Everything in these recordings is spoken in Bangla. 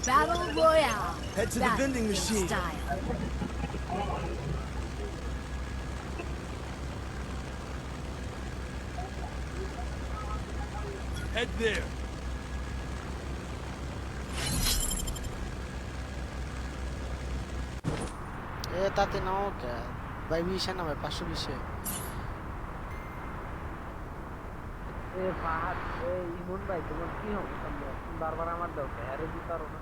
Battle Royale. Head to the Battle vending in machine. Style. Head there. তাতে নাও কে ভাই 20 না ভাই 520 এ ফাহাদ এ ইমন ভাই তোমার কি হবে সামনে তুমি বারবার আমার দাও হেরে দিতে পারো না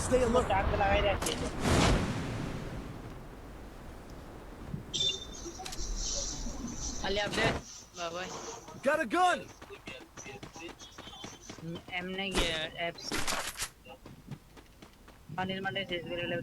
Stay alert. চার্জ লাগাই রাখি আলি আপডেট বাবা Got a gun. এমনে গিয়ে অ্যাপস পানির মানে শেষ করে গেলে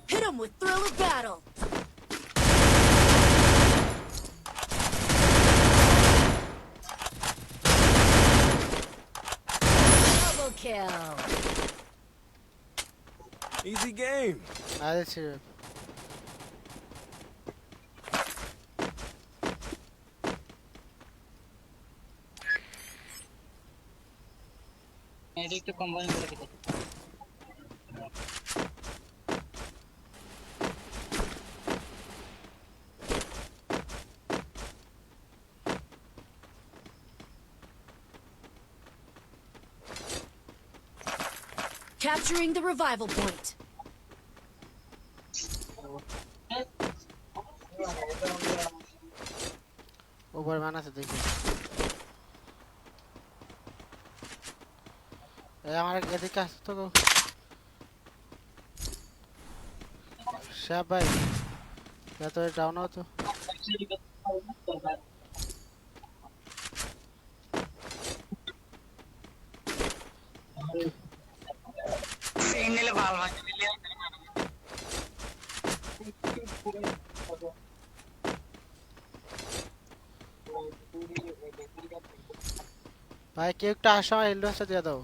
Hit him with Thrill of Battle. Double kill. Easy game. আরে ছিল এটা একটু কম্বাইন করে দিতে Capturing the revival point. Over মান আছে দেখি আমার এদিকে আসতো তো শাহ ভাই এত ডাউন হতো সিগন্যালে ভালো আছে ভাই কেউ একটা আসো এলডোসটা দিয়ে দাও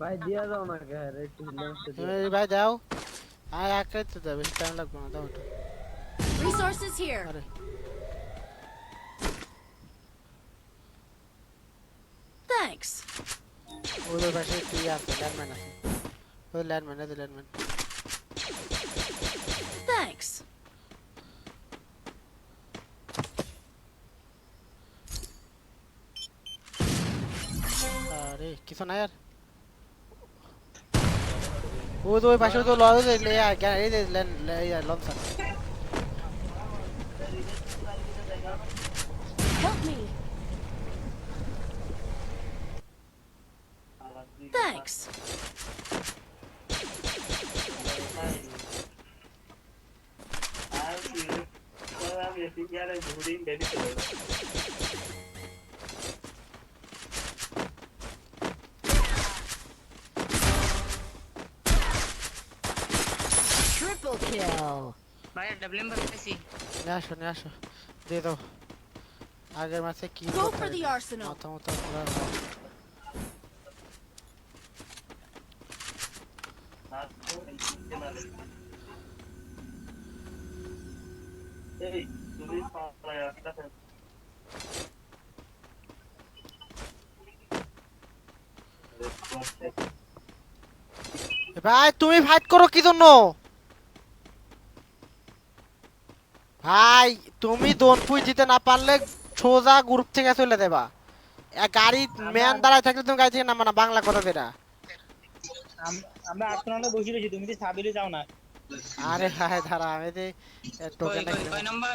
ভাই দিয়া দাও না কে হেরে একটু হিলেন্সে দিয়ে তুমি ভাই দাও আর একাই তো দাও বেশি টাইম লাগবে না দাও একটু Resources here. আরে Thanks. ওদের পাশে কি আছে ল্যান্ডম্যান আছে ওই ল্যান্ডম্যান আছে ল্যান্ডম্যান Thanks. আরে কিছু নাই আর ও তো ওই পাশে তো লজ লে আর এই যে launch Help me. Thanks. Triple kill. ভাই ডব্লিউএম পাচ্ছি নিয়ে আসো দিয়ে দাও আগের মাসে কি Go for the arsenal. মাথা মাথা পুরো এই তুমি পাওয়া রাস্তা ভাই তুমি ফাইট করো কি জন্য? ভাই তুমি দোনপুই দিতে না পারলে সোজা গ্রুপ থেকে চলে দেবা। গাড়ি ম্যান দাঁড়ায় থাকলে তুমি গাড়ি থেকে নামবা না, বাংলা কথা যেটা। আমরা 8 রাউন্ডে বসে রয়েছি, তুমি তো সাবিলে যাও না। আরে ভাই দাঁড়া, আমি যে টোকেনটা কয় নাম্বার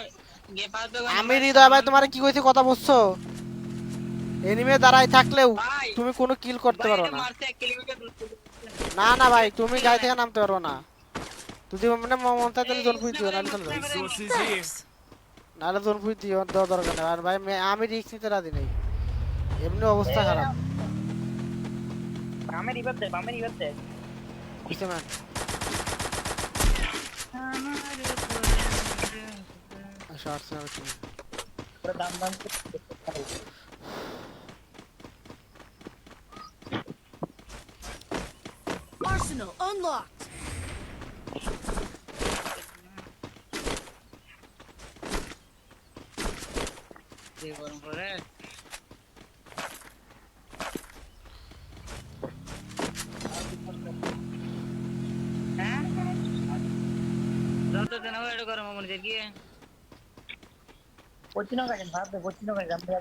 গে পাস দে? আমি হৃদয় ভাই তোমার কি কইছি কথা বুঝছো? এনিমে দাঁড়ায় থাকলেও ভাই তুমি কোনো কিল করতে পারো না। মারতে 1 কিলোমিটার দূর থেকে। না না ভাই তুমি গাড়ি থেকে নামতে পারো না। যদি মানে মন চায় তাহলে দোনপুই দিও, নাহলে চলে যাও। Resources here. Thanks. নাহলে দোনপুই দিও, দেওয়ার দরকার নেই। আর ভাই আমি রিস্ক নিতে রাজি নেই, এমনি অবস্থা খারাপ। বামে রিভার দে। বুঝতে ম্যান শর্টস না কি পুরো দাম দাম Arsenal unlocked. দিয়ে গরম করে। হ্যাঁ যত দিন হবে এটা গরম মনে দেখি পচিনো গাড়ি ভাববে পচিনো গাড়ি আমরা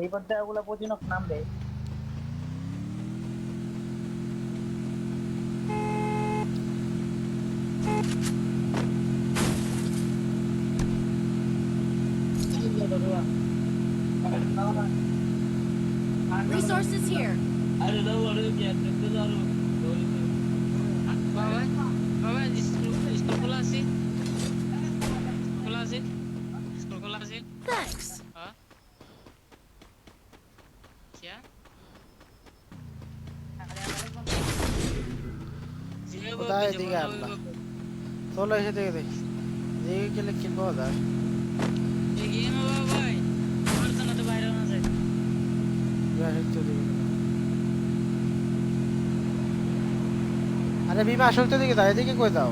রিপোর্ট দেওয়াগুলো পচিনো নামবে Resources here. আরে দাও আরে কি আছে তো দাও বাবা বাবা স্কুল খোলা আছে স্কুল খোলা আছে Thanks. हाँ क्या কোথায় এদিকে আল্লাহ চলো এসে দেখে দেখি দেখে গেলে কিল পাওয়া যায়। আরে বিমা আসল তো দিকে দাও, এদিকে কই দাও?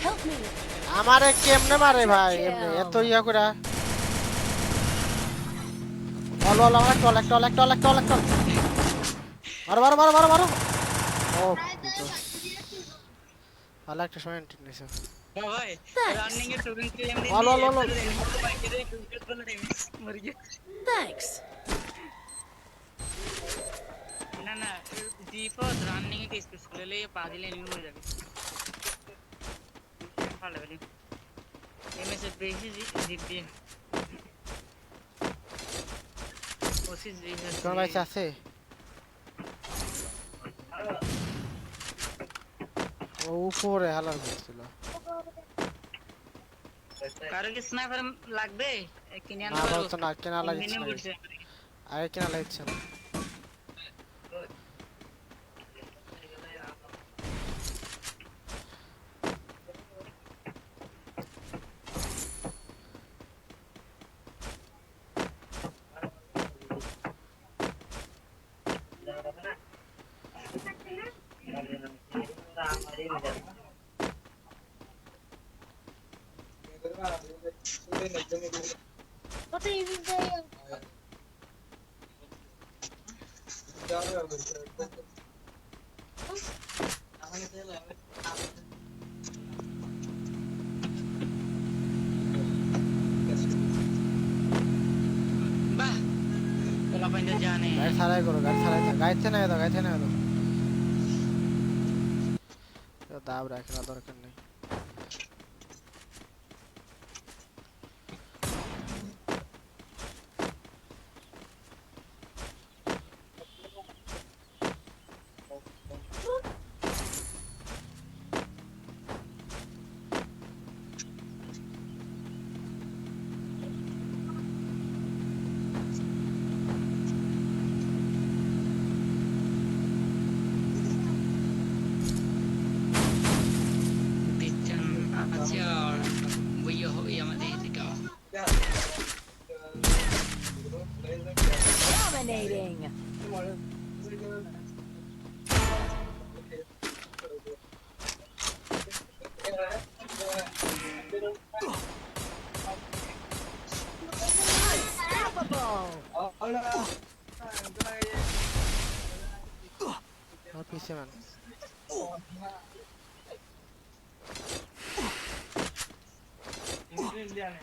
Help me. আমারে কেমনে মারে ভাই এমনি এত ইয়া করে? বলো বলো একটা মারো ও ভালো একটা সময় এন্ট্রি নিছো। भाई रनिंग के टूरिंग के लिए लो बाइक के मर गया Thanks. ना ना जीफोर्स रनिंग के स्पेशल ले ये पादिल एनिमी मर जाएगा फाड़ ले एमए से बेसी जीत दिए कोशिश जी है কোন ভাই আছে? ও উপরে হালার করছিল। কারো কি স্নাইপার লাগবে কিনে না আনতে পারো বলতো না, কেনা লাগছে না, আগে কেনা লাগছে না। What are you doing? বাহ তোলা পাইন্দা জানে গাড়ি ছাড়াই করো, গাড়ি গাড়িতে না দাও দাব রাখা দরকার নেই। Dominating. Unstoppable. আর পিছে মান Rampage.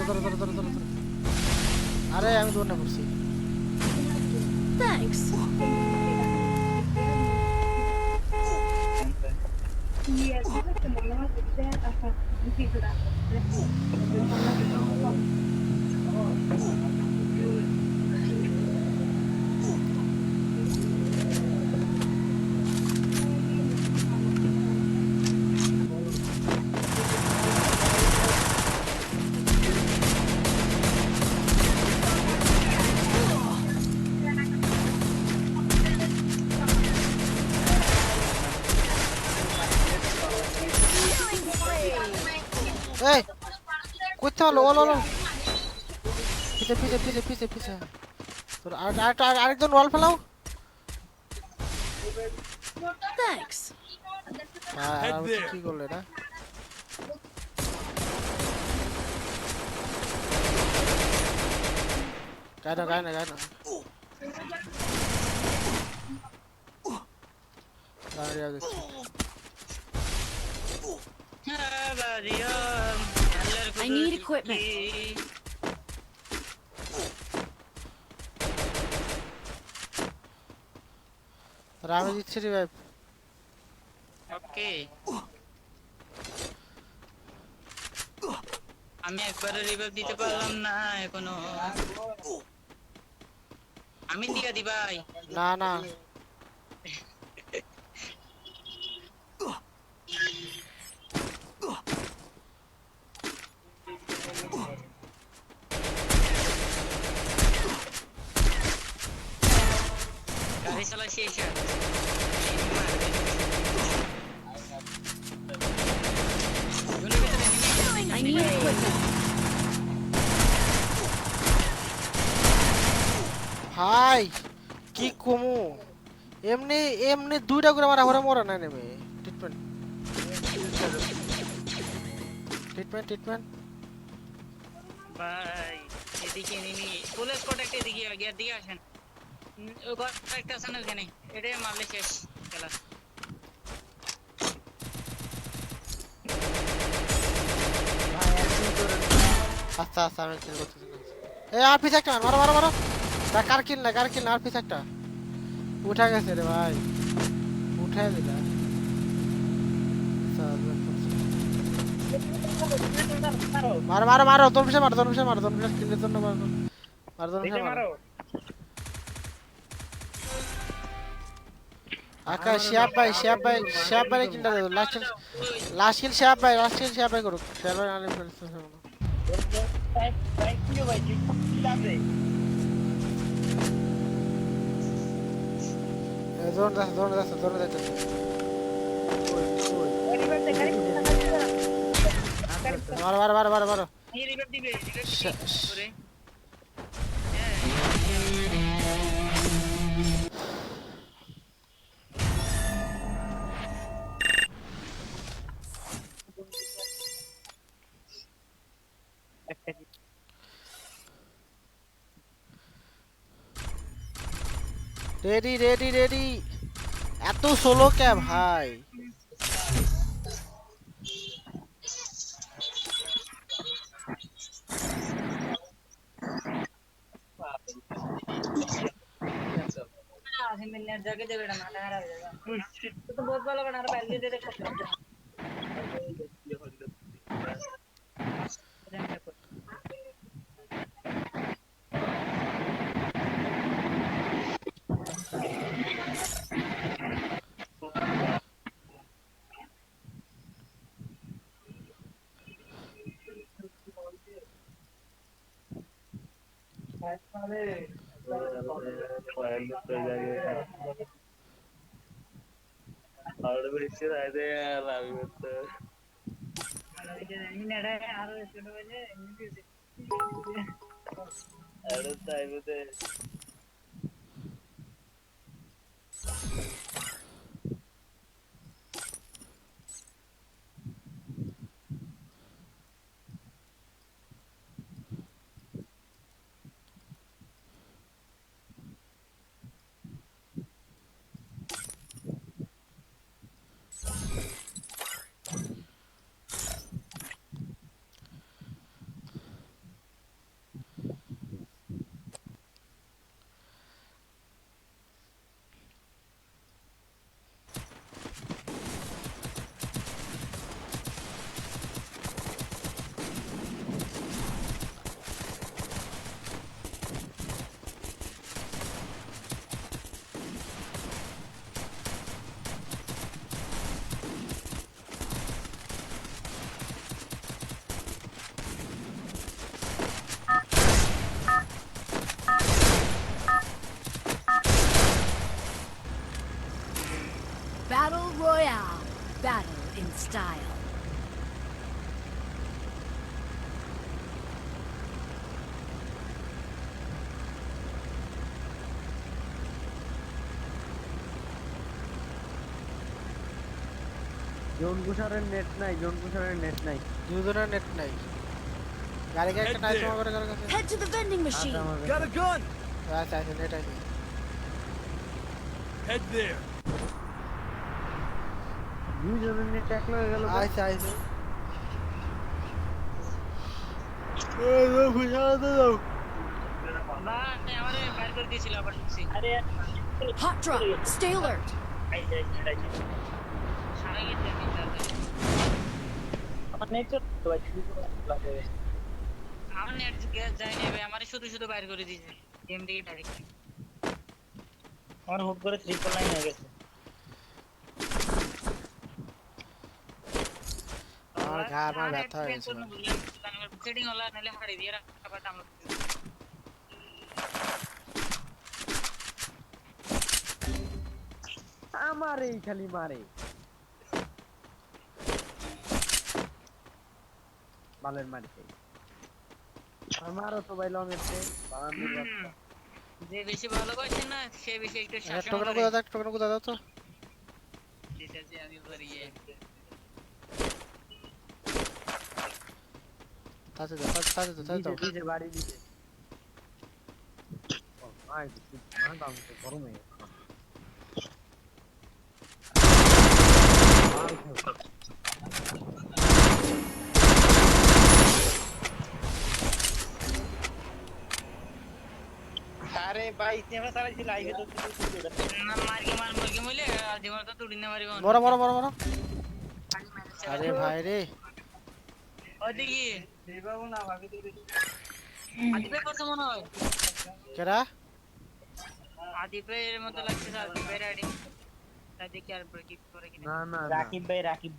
ধরো। আরে আমি দৌড় না পড়ছি Thanks. Killing spree. এই করতে হলো ওলো পিছে তোর আরেকজন ওয়াল ফেলাও Thanks. আর কি করলে এটা গায় না দাঁড়িয়ে দেখছি I need equipment. রামে দিচ্ছি রিভাইভ ওকে আমি একবারও রিভাইভ দিতে পারলাম না এখনো আমি দিয়া দি ভাই না গাড়ি চালা শেষ I need equipment. ভাই কি কমু এমনি দুইটা করে আমার আবার মরা না নেমে ট্রিটমেন্ট ভাই এদিকে নিমি পুলিশ প্রোটেক্ট এদিকে গিয়ে দিয়ে আসেন ওই একটা আছে না ওখানে এটাই মারলে শেষ খেলা আচ্ছা আমি কিল করতেছি এই আর পিছে একটা মারো তা কার কিল না আর পিছে একটা উঠা গেছে রে ভাই উঠায় দিলা মারো তোর পিছে মারো কিলের জন্য মারো আকাশ শিয়াব ভাই কিলটা দাও লাস্ট কিল শিয়াব ভাই করুক শিয়াব ভাই আলে ফেলছে জোন যাচ্ছে মারো এই রিভাইভ দিবে করে রেডি এত সোলো কে ভাই मिलने जगह जगह ना रहा तो बहुत वाला बना रहा पहले दे Battle Royale. Battle in style. Zone কুশারের নেট নাই, জোন কুশারের নেট নাই। দুজনের নেট নাই গাড়ি গাড়ি একটা নাইস করে করে গেছে Head to the vending আচ্ছা, machine. আমার Got a gun. আচ্ছা আচ্ছা নেট আছে Head there. দুইজনের নেট এক লগে গেল। আচ্ছা আচ্ছা এই ও বুঝাও দাও বা আমারে বাইর করে দিয়েছিল আবার ঢুকছি Hot drop. Stay alert. সারা গেছে আমি তাড়াতাড়ি। আমার নেট তো ভাই লাগে আমার নেট গ্যাস যায় না ভাই, আমারে শুধু শুধু বাইর করে দিয়েছে গেম থেকে ডাইরেক্ট। আমার হুট করে ট্রিপল লাইন হয়ে গেছে আমার ঘা আমার ব্যথা হয়ে গেছে সেটিং হলা নালে হারিয়ে দিয়ে আবার ডাউনলোড করে আমার এই খালি মারে। বালের মারিতে আমারও তো ভাই লং এসে বারান্দির বাচ্চা। যে বেশি ভালোবাসে না সে বেশি একটু শাসন টোকন করে। কোথা দাও টোকন কোথা দাও তো ঠিক আছে আমি বলি তাতে দাও তাতে দাও দিছে বাড়ি দিছে। ও ভাই মানে দাম তো গরম হয়ে গেছে। আরে ভাই সিনেমা চালাইছি লাইভে তো না মার মুরগি মইলে আর জীবন তো তুড়ি না মারিব মরো মরো মরো মরো আরে ভাই রে ওদিকে দেবাবু না ভাবি তো আদিপে কত মনে হয় কেডা আদিপের মতো লাগছে আদিপের আইডি তাই দেখি আর কি করে কিনা না না রাকিব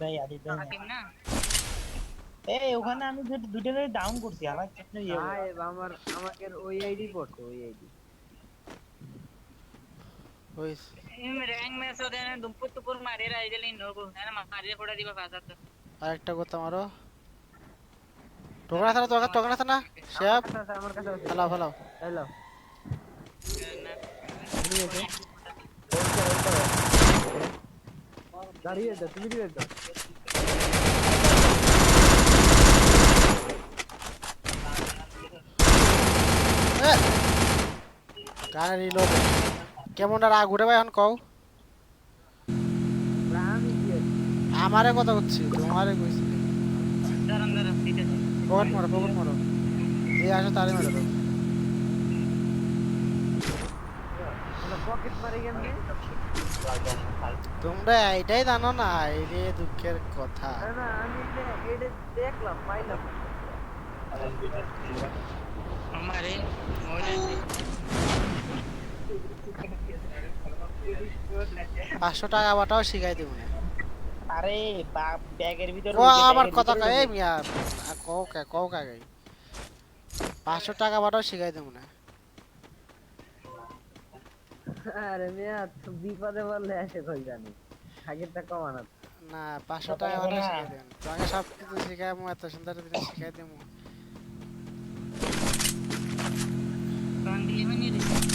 ভাই আদিত ভাই হাকিম না এই ওখানে আমি দুটো করে ডাউন করছি আমার কেন ইয়ে ভাই আমার আমাকে ওই আইডি পড়তো ওই আইডি। ওই रैंक में सो देने दुमपुर तुपुर मारे रहा इधर इन लोगों है ना मारे फोड़ा दिवा फासा तो আরেকটা কথা মারো টোকন আছে না টোকন আছে না শেপ আমার কাছে আছে। ফেলাও ফেলাও হ্যালো দাঁড়িয়ে দাও তুমি দিয়ে দাও। গানে রিলোড কেমনটা রাগ উঠে ভাই এখন কও আমি দিয়ে আমারে কথা হচ্ছে তোমারে কইছি अंदर अंदर ठीक है পকেট মারো যে আসে তারে মারো দাও মানে পকেট মারি কেমনে? তোমরা এইটাই জানো না এই যে দুঃখের কথা না না আমি এটা দেখলাম পাইলাম। हमारे मोबाइल 500 টাকা বাটাও শিখাই দেব না আরে ব্যাগের ভিতরে ও আমার কথা কয় এই মিয়া কও কা গাই 500 টাকা বাটাও শিখাই দেব না আরে মিয়া বিপদে বললে এসে কই জানি আগেরটা কমানো না 500 টাকা করে শিখাই দেন তোমাকে সব কিছু শিখাইমু এত সুন্দর জিনিস শিখাই দেবো কারণ দিয়ে মানে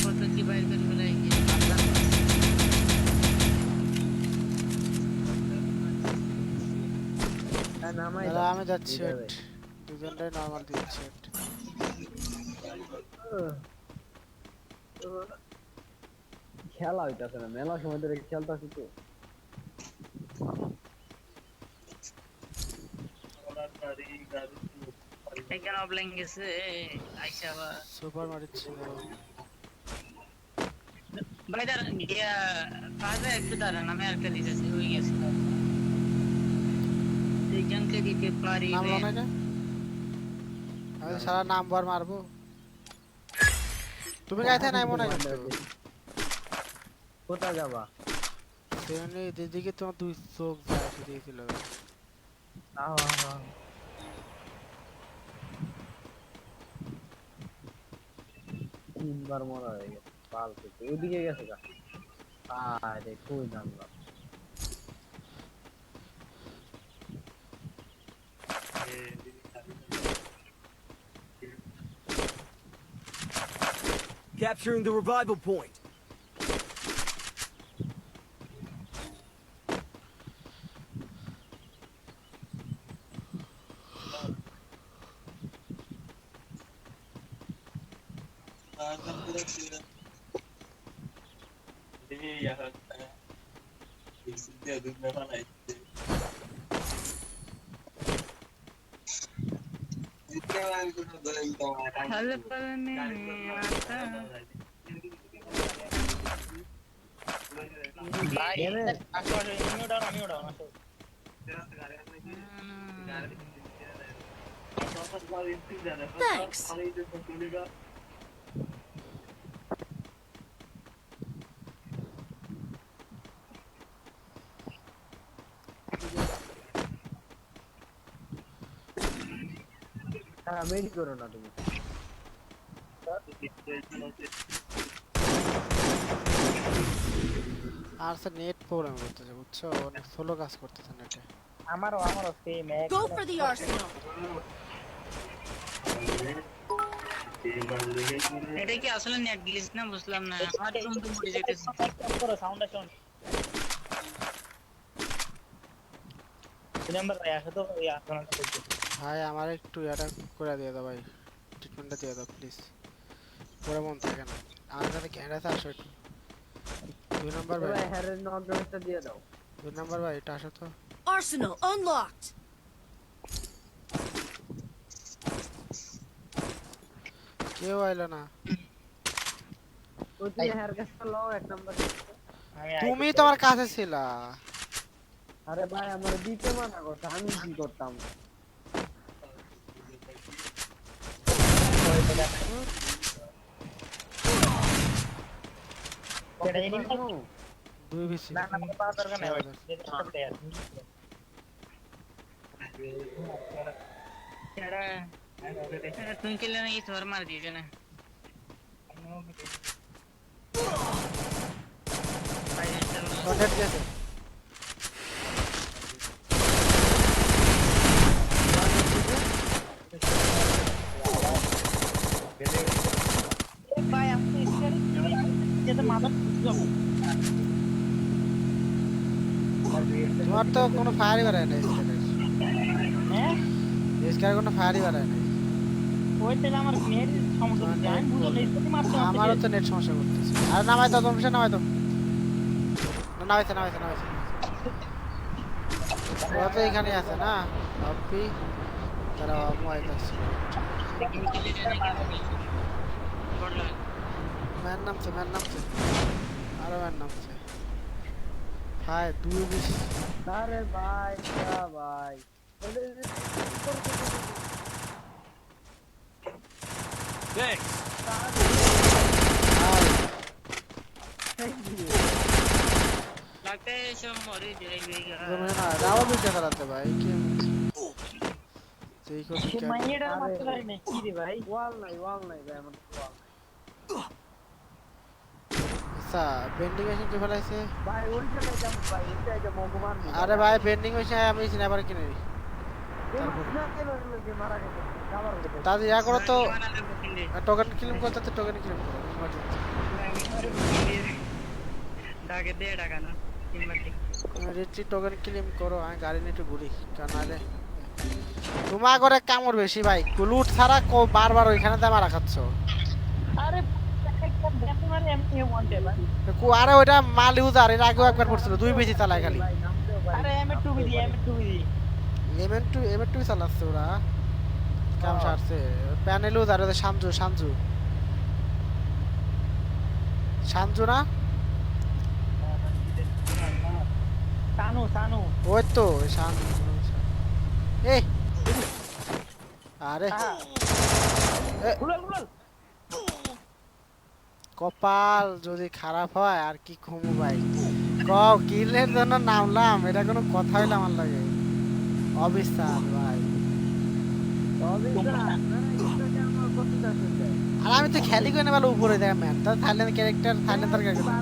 কত কি বাইর করে ফেলাই নামাই দাদা আমি যাচ্ছি ওয়েট দুজনটাই নরমাল দিচ্ছি ওয়েট খেলা হইতাছে না মেলা সময় ধরে খেলতাছি তো এখানে অফলাইন গেছে আইসা আবার সুপার মারিচ্ছি ভাই দাঁড়ান গিয়া কাজে একটু দাঁড়ান আমি একটা দিতেছি হয়ে গেছে একজনকে দিতে পারি নামলো না এটা আমি সারা নাম্বার মারবো তুমি গাইতে নাই মনে হয় কোথায় যাবা তেমনি দিদিকে তোমার দুই চোখ যায় দিয়েছিল তিনবার মরা হয়ে গেছে পাল থেকে ওইদিকে গেছে গা আরে কই জানলাম Capturing the revival point. हल पल में आता Thanks. মেডি করো না তুমি আর স্যার নেট প্রবলেম করতেছে বুঝছো অনেক স্লো কাজ করতেছে নেটে আমারও same Go for the arsenal. এটা কি আসলে নেট গ্লিচ না বুঝলাম না আমার ফোন তো মরে যেতেছে করো সাউন্ড আসুন নাম্বার আসে তো এই আপনারা দেখতে ভাই আমার একটু এটা করে দিয়ে দাও ভাই ট্রিটমেন্টটা দিয়ে দাও প্লিজ পরে মন থাকে না আমার কাছে ক্যামেরাতে আসো একটু 2 নাম্বার ভাই ভাই হ্যারের নজরটা দিয়ে দাও 2 নাম্বার ভাই এটা আসো তো Arsenal unlocked. কেউ আইলো না ওই তুমি হ্যার কাছে লও এক নাম্বার তুমি তোমার কাছে ছিলা আরে ভাই আমার দিতে মানা করছে আমি কি করতাম এটা জানি না দুই বেশি না পাওয়া দরকার নাই ভাই যেটা করতে আছে तुम के लिए ये थोड़ा मार दीजिए ना কন্টেন্ট গেছে ভাই আপনি যেটা মাথা তোমার তো কোনো ফায়ারই বাড়ায় না হ্যাঁ এসকার কোনো ফায়ারই বাড়ায় না ওইটা আমার নেট সমস্যা হচ্ছে আমি বুঝো নেট মারতে আমারও তো নেট সমস্যা করতেছে আর নামাই দাও তুমি নামাই দাও নামাইছে ও তো এখানে আছে না আপনি তারা মোবাইল আছে ম্যান নামছে আরো ম্যান নামছে ভাই দুই বেশি আরে ভাই ভাই Thanks. लगता है सब मरे जाएंगे তুমি না রাও বিটা চালাতে ভাই কি সেই কোন সে মাইয়েটা মারতে পারি না কি রে ভাই ওয়াল নাই ভাই আমার ওয়াল আচ্ছা বেন্ডিং মেশিন কে ফেলাইছে ভাই ওইটা যাবো ভাই ওইটা যাবো মগমান আরে ভাই বেন্ডিং মেশিন আমি স্নাইপার কিনে নি যে মারা গেছে আবার গেছে তাদের ইয়া করো তো আমাদের বুকিং দে টোকেন ক্লেম করতে তো টোকেন ক্লেম করো টাকা দে টাকা না ইমার্জি রিচি টোকেন ক্লেম করো আমি গাড়ি নিয়ে একটু ঘুরি কারণ নাহলে তোমার করে কামড় বেশি ভাই লুট ছাড়া বারবার ওইখানে দামা রাখাচ্ছ আরে একটা ব্যাপী মানে এমনি ওয়ান্টে ভাই আরে ওইটা মাল ইউজার এর আগেও একবার পড়ছিল 2 বেশি চালায় খালি ভাই নামতেও পারি আরে এম2 বিডি এম2 চালাচ্ছে ওরা কাম সারছে প্যানেল ইউজার ওদের সানজু না সানু ওই তো সানজু এই আরে গুলাল কপাল যদি খারাপ হয় আর কি ঘুমু ভাই কও কিলের জন্য নামলাম এটা কোনো কথা হইলো আমার লাগে অবিশ্বাস ভাই আর আমি তো খেলি করে নেবার উপরে দেখা ম্যান তার থাইল্যান্ড ক্যারেক্টার থাইল্যান্ডার ক্যারেক্টার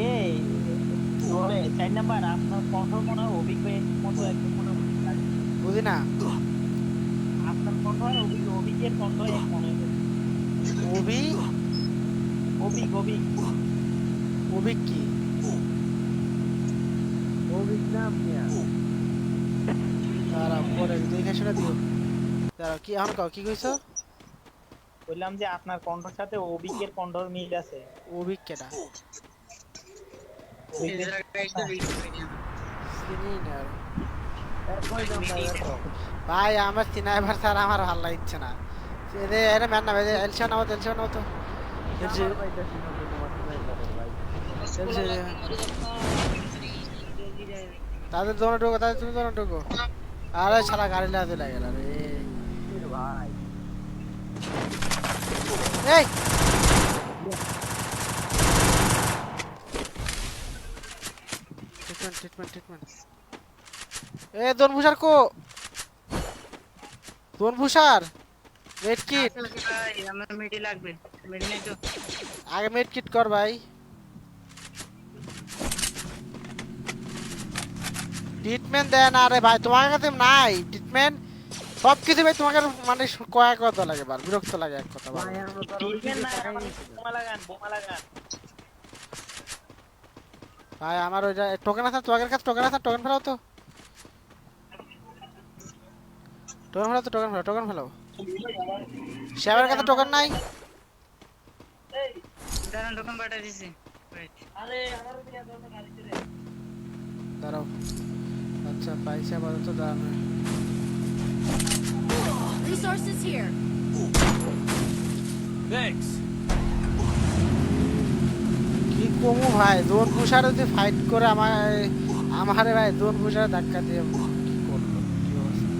এই ওরে 4 নাম্বার আপনার কন্ট্রোল মনে হয় অভিজ্ঞের মতো একদম মনে হয় বুঝি না আপনার কন্ট্রোল অভিজ্ঞের কন্ট্রোল এক মনে হয় অভিক কি দাঁড়াও পরে দেখে শুনে দিও দাঁড়াও কি এখন কও কি কইছো বললাম যে আপনার কন্ট্রোল সাথে অভিজ্ঞের কন্ট্রোল মিল আছে অভিক কেটা এদের আগে একটা ভিডিও বানিয়ে চিনি না ভাই আমার সিনাইবার স্যার আমার ভালো লাগছে না এরে ম্যান না ভাই এলশন নাও তো তাদের দোনো ঢোকো তাদের তুমি দোনো ঢোকো আরে শালা গাড়ি লাগাতে লাগে না রে ভাই এই ট্রিটমেন্ট এ দনভূষার কো দনভূষার মেড কিট ভাই আমার মিডি লাগবে মিডি নেই তো আগে মেড কিট কর ভাই ট্রিটমেন্ট দেয় না রে ভাই তোমার কাছে নাই ট্রিটমেন্ট সব কিছু ভাই তোমাকে মানে কয়েক কথা লাগে বার বিরক্ত লাগে এক কথা ভাই ট্রিটমেন্ট না বোমা লাগান ভাই আমার ওইটা টোকেন আছে তোমাদের কাছে টোকেন ফেলাও তো টোকেন ফেলাও শেয়ারের কাছে টোকেন নাই দাঁড়ান দোকান পাঠিয়ে দিছি আরে আমার দিয়া দাও গাড়িতে রে দাঁড়াও আচ্ছা পয়সা বলো তো দাঁড়ানো Resources here. Thanks. কি কমু ভাই দোন পুষারে যদি ফাইট করে আমারে ভাই দোন পুষারে ধাক্কা দিয়ে কি করলো কি অবস্থা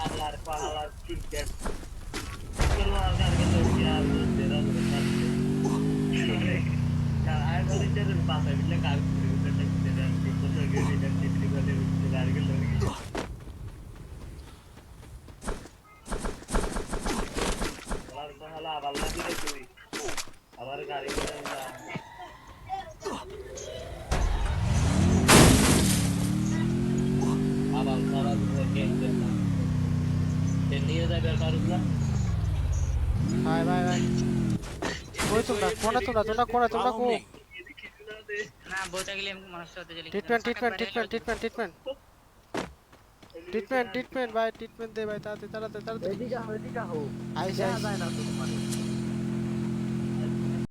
আল্লাহর পাহাড় ক্রিকেট খেলোয়াড় গাড়ি লইছি আর তেরা আর বলি যে পাশে বিলে কাজ করে এটা তেরা তো গেলি এটা টিপলি বলে গাড়ি লইছি আর পাহাড় আবার লাগি রে তুই আবার গাড়ি করে না আবার সারা গেম খেলনা নিয়ে যাবে কারুলা ভাই কই তোমরা কোনে তোমরা কো না বোঝা গেলে মানুষ হতে চলে ট্রিটমেন্ট ভাই ট্রিটমেন্ট দে ভাই তাড়াতাড়ি এদিকে হো আইসা যায় না তো মানে